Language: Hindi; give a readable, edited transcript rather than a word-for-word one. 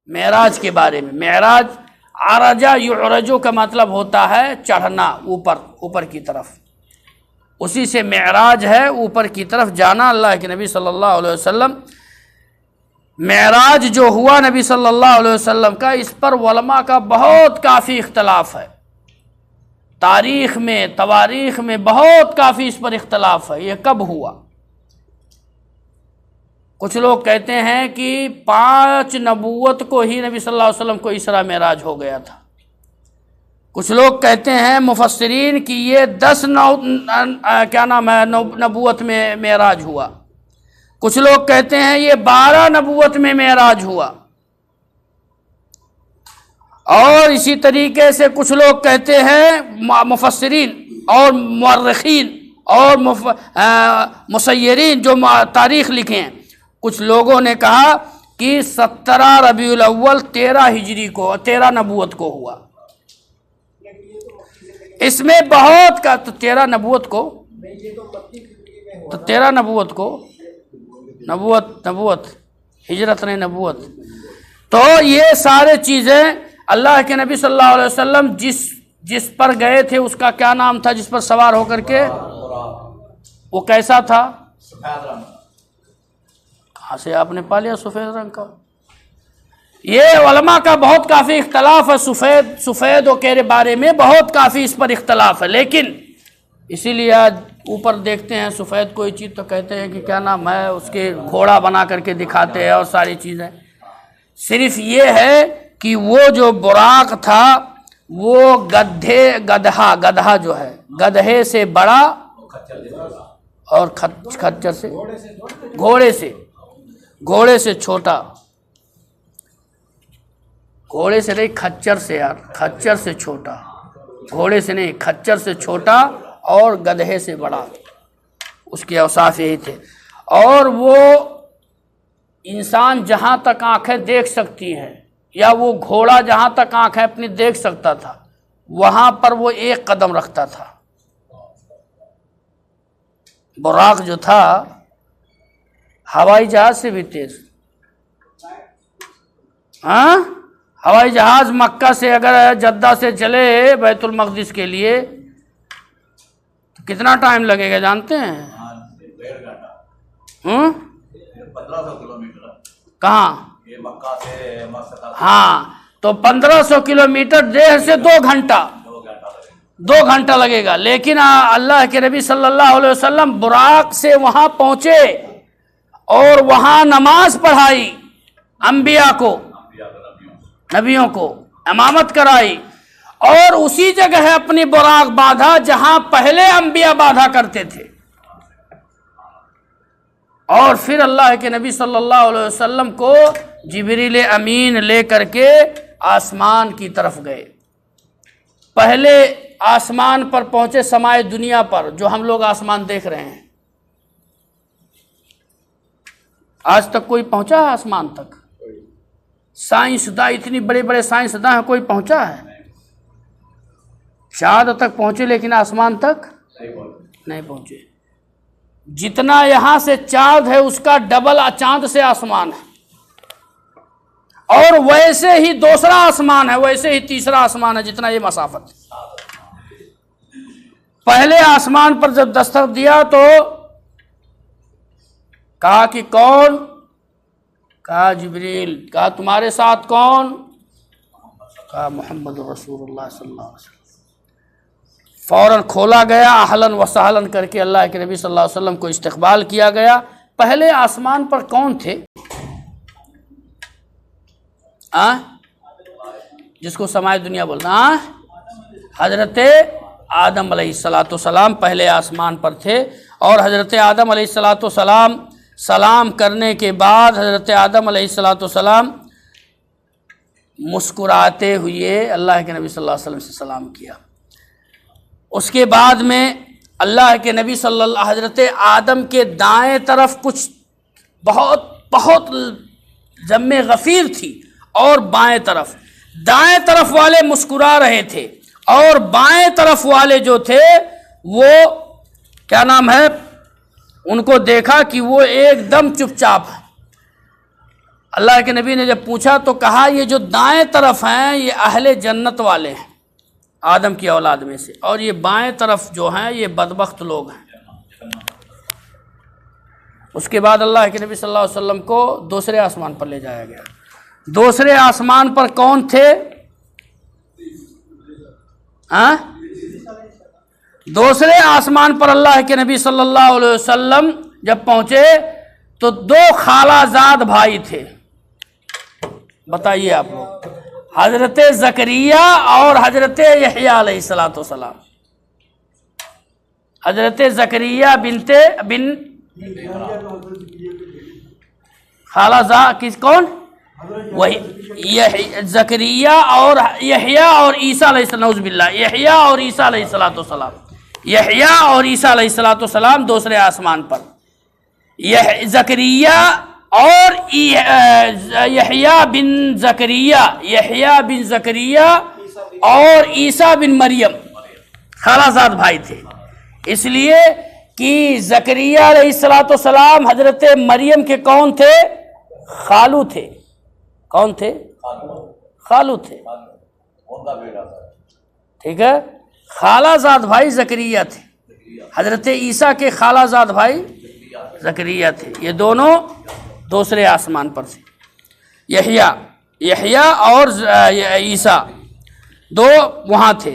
मेराज के बारे में। मेराज आरजा युरजो का मतलब होता है चढ़ना, ऊपर, ऊपर की तरफ, उसी से मेराज है, ऊपर की तरफ जाना। अल्लाह के नबी सल्लल्लाहु अलैहि वसल्लम मेराज जो हुआ नबी सल्लल्लाहु अलैहि वसल्लम का, इस पर उलमा का बहुत काफ़ी इख्तलाफ है। तारीख़ में, तवारीख़ में बहुत काफ़ी इस पर इख्तलाफ है, ये कब हुआ। कुछ लोग कहते हैं कि 5 नबूवत को ही नबी सल्लल्लाहु अलैहि वसल्लम को इसरा मेराज हो गया था। कुछ लोग कहते हैं मुफस्सिरीन कि ये 10 नबूवत में मेराज हुआ। कुछ लोग कहते हैं ये 12 नबूवत में मेराज हुआ। और इसी तरीके से कुछ लोग कहते हैं मुफस्सिरीन और मुअर्रिखीन और मुसय्यरीन जो तारीख़ लिखे हैं, कुछ लोगों ने कहा कि 17 रबीउल अव्वल 13 हिजरी को, 13 नबूवत को हुआ। इसमें बहुत का, तो 13 नबूवत को, तो 13 नबूवत को, नबूवत हिजरत नहीं, नबूवत। तो ये सारे चीज़ें अल्लाह के नबी सल्लल्लाहु अलैहि वसल्लम जिस पर गए थे उसका क्या नाम था, जिस पर सवार होकर के, वो कैसा था? कहाँ से आपने पा लिया सफ़ेद रंग का? ये उलमा का बहुत काफ़ी इख्तलाफ है सफ़ेद के बारे में, बहुत काफ़ी इस पर इख्तलाफ है। लेकिन इसीलिए आज ऊपर देखते हैं सफ़ेद कोई चीज़ तो कहते हैं कि क्या नाम है, उसके घोड़ा बना करके दिखाते हैं और सारी चीज़ें। सिर्फ ये है कि वो जो बुराक था वो गधा जो है, गधे से बड़ा और खच्चर से, घोड़े से छोटा, घोड़े से नहीं, खच्चर से यार, खच्चर से छोटा, घोड़े से नहीं, खच्चर से छोटा और गधे से बड़ा, उसके औसाफ यही थे। और वो इंसान जहाँ तक आंखें देख सकती हैं, या वो घोड़ा जहाँ तक आंखें अपनी देख सकता था, वहाँ पर वो 1 कदम रखता था। बुराक जो था हवाई जहाज से भी तेज। हाँ, हवाई जहाज मक्का से अगर जद्दा से चले बैतुल मक़दिस के लिए तो कितना टाइम लगेगा जानते हैं? 1500 किलोमीटर। कहाँ? ये मक्का से मक्का। हाँ, तो 1500 किलोमीटर 1.5 से 2 घंटा, 2 घंटा लगेगा। लेकिन अल्लाह के नबी सल्लल्लाहु अलैहि वसल्लम बुराक से वहाँ पहुँचे और वहाँ नमाज पढ़ाई, अंबिया को, नबियों को इमामत कराई, और उसी जगह अपनी बुराक बांधा जहाँ पहले अंबिया बांधा करते थे। और फिर अल्लाह के नबी सल्लल्लाहु अलैहि वसल्लम को जिब्रील अमीन ले करके आसमान की तरफ गए। पहले आसमान पर पहुंचे, समाए दुनिया पर, जो हम लोग आसमान देख रहे हैं। आज तक कोई पहुंचा है आसमान तक? साइंसदां, इतनी बड़े बड़े साइंसदां हैं, कोई पहुंचा है? चांद तक पहुंचे लेकिन आसमान तक नहीं पहुंचे। जितना यहां से चांद है उसका डबल चांद से आसमान है, और वैसे ही दूसरा आसमान है, वैसे ही तीसरा आसमान है, जितना ये मसाफत। पहले आसमान पर जब दस्तक दिया तो कहा कि कौन? कहा जिब्रील। कहा तुम्हारे साथ कौन? कहा मोहम्मद रसूलुल्लाह सल्लल्लाहु अलैहि वसल्लम। फौरन खोला गया, अहलन व सहलन करके अल्लाह के नबी सल्लल्लाहु अलैहि वसल्लम को इस्तकबाल किया गया। पहले आसमान पर कौन थे? जिसको समाए दुनिया बोलना, हजरत आदम अलैहिस्सलाम पहले आसमान पर थे। और हजरत आदम अलैहिस्सलाम सलाम करने के बाद हजरत आदम अलैहिस्सलाम मुस्कुराते हुए अल्लाह के नबी सल्लल्लाहु अलैहि वसल्लम से सलाम किया। उसके बाद में अल्लाह के नबी हजरत आदम के दाएं तरफ कुछ बहुत जम्मे गफ़ीर थी, और बाएं तरफ, दाएं तरफ वाले मुस्कुरा रहे थे, और बाएं तरफ वाले जो थे वो क्या नाम है, उनको देखा कि वो एकदम चुपचाप है। अल्लाह के नबी ने जब पूछा तो कहा ये जो दाएं तरफ हैं ये अहले जन्नत वाले हैं आदम की औलाद में से, और ये बाएं तरफ जो हैं ये बदबख्त लोग हैं। उसके बाद अल्लाह के नबी सल्लल्लाहु अलैहि वसल्लम को दूसरे आसमान पर ले जाया गया। दूसरे आसमान पर कौन थे? दूसरे आसमान पर अल्लाह के नबी सल्लल्लाहु अलैहि वसल्लम जब पहुंचे तो दो खालाजाद भाई थे। बताइए आप लोग, हजरत जकरिया और हजरत यहया अलैहिस्सलातु वस्सलाम। हजरत जकरिया बिन खालाजा किस कौन? वही जकरिया और यहया और ईसा अलैहिस्सलाम, यहया और ईसा अलैहिस्सलातु वस्सलाम। यहया और ईसा अलैहिस्सलातु वस्सलाम दूसरे आसमान पर, यह जकरिया और यहया बिन जकरिया और ईसा बिन मरियम खालाजाद भाई थे। इसलिए कि जकरिया अलैहिस्सलातु वस्सलाम हजरत मरियम के कौन थे? खालू थे। कौन थे? खालू थे। ठीक है, खालाजाद भाई जकरिया थे, हजरत ईसा के खालाजाद भाई जकरिया थे। ये दोनों दूसरे आसमान पर थे। यहया और ईसा दो वहाँ थे।